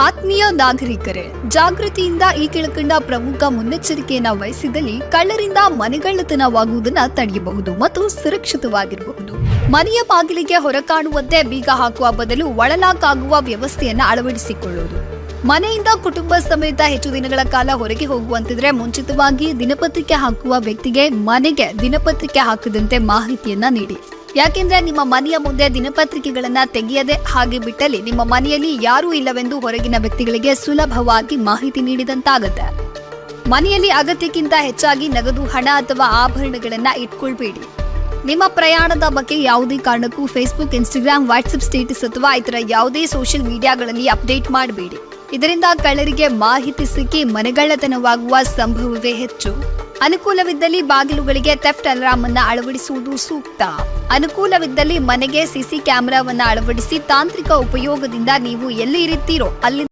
ಆತ್ಮೀಯ ನಾಗರಿಕರೇ, ಜಾಗೃತಿಯಿಂದ ಈ ಕೆಳಕಂಡ ಪ್ರಮುಖ ಮುನ್ನೆಚ್ಚರಿಕೆಯನ್ನ ವಹಿಸಿದಲ್ಲಿ ಕಳ್ಳರಿಂದ ಮನೆಗಳ್ಳತನವಾಗುವುದನ್ನ ತಡೆಯಬಹುದು ಮತ್ತು ಸುರಕ್ಷಿತವಾಗಿರಬಹುದು. ಮನೆಯ ಬಾಗಿಲಿಗೆ ಹೊರಕಾಣುವಂತೆ ಬೀಗ ಹಾಕುವ ಬದಲು ಒಳಲಾಕ್ ಆಗುವ ವ್ಯವಸ್ಥೆಯನ್ನ ಅಳವಡಿಸಿಕೊಳ್ಳುವುದು. ಮನೆಯಿಂದ ಕುಟುಂಬ ಸಮೇತ ಹೆಚ್ಚು ದಿನಗಳ ಕಾಲ ಹೊರಗೆ ಹೋಗುವಂತಿದ್ರೆ ಮುಂಚಿತವಾಗಿ ದಿನಪತ್ರಿಕೆ ಹಾಕುವ ವ್ಯಕ್ತಿಗೆ ಮನೆಗೆ ದಿನಪತ್ರಿಕೆ ಹಾಕದಂತೆ ಮಾಹಿತಿಯನ್ನ ನೀಡಿ. ಯಾಕೆಂದ್ರೆ ನಿಮ್ಮ ಮನೆಯ ಮುಂದೆ ದಿನಪತ್ರಿಕೆಗಳನ್ನ ತೆಗೆಯದೆ ಹಾಗೆ ಬಿಟ್ಟಲ್ಲಿ ನಿಮ್ಮ ಮನೆಯಲ್ಲಿ ಯಾರೂ ಇಲ್ಲವೆಂದು ಹೊರಗಿನ ವ್ಯಕ್ತಿಗಳಿಗೆ ಸುಲಭವಾಗಿ ಮಾಹಿತಿ ನೀಡಿದಂತಾಗುತ್ತೆ. ಮನೆಯಲ್ಲಿ ಅಗತ್ಯಕ್ಕಿಂತ ಹೆಚ್ಚಾಗಿ ನಗದು, ಹಣ ಅಥವಾ ಆಭರಣಗಳನ್ನ ಇಟ್ಕೊಳ್ಬೇಡಿ. ನಿಮ್ಮ ಪ್ರಯಾಣದ ಬಗ್ಗೆ ಯಾವುದೇ ಕಾರಣಕ್ಕೂ ಫೇಸ್ಬುಕ್, ಇನ್ಸ್ಟಾಗ್ರಾಮ್, ವಾಟ್ಸ್ಆಪ್ ಸ್ಟೇಟಸ್ ಅಥವಾ ಇತರ ಯಾವುದೇ ಸೋಷಿಯಲ್ ಮೀಡಿಯಾಗಳಲ್ಲಿ ಅಪ್ಡೇಟ್ ಮಾಡಬೇಡಿ. ಇದರಿಂದ ಕಳ್ಳರಿಗೆ ಮಾಹಿತಿ ಸಿಕ್ಕಿ ಮನೆಗಳ್ಳತನವಾಗುವ ಸಂಭವವೇ ಹೆಚ್ಚು. ಅನುಕೂಲವಿದ್ದಲ್ಲಿ ಬಾಗಿಲುಗಳಿಗೆ ಥೆಫ್ಟ್ ಅಲಾರ್ಮ್ ಅನ್ನು ಅಳವಡಿಸುವುದು ಸೂಕ್ತ. ಅನುಕೂಲವಿದ್ದಲ್ಲಿ ಮನೆಗೆ ಸಿಸಿ ಕ್ಯಾಮೆರಾವನ್ನು ಅಳವಡಿಸಿ ತಾಂತ್ರಿಕ ಉಪಯೋಗದಿಂದ ನೀವು ಎಲ್ಲಿ ಇರುತ್ತೀರೋ ಅಲ್ಲಿ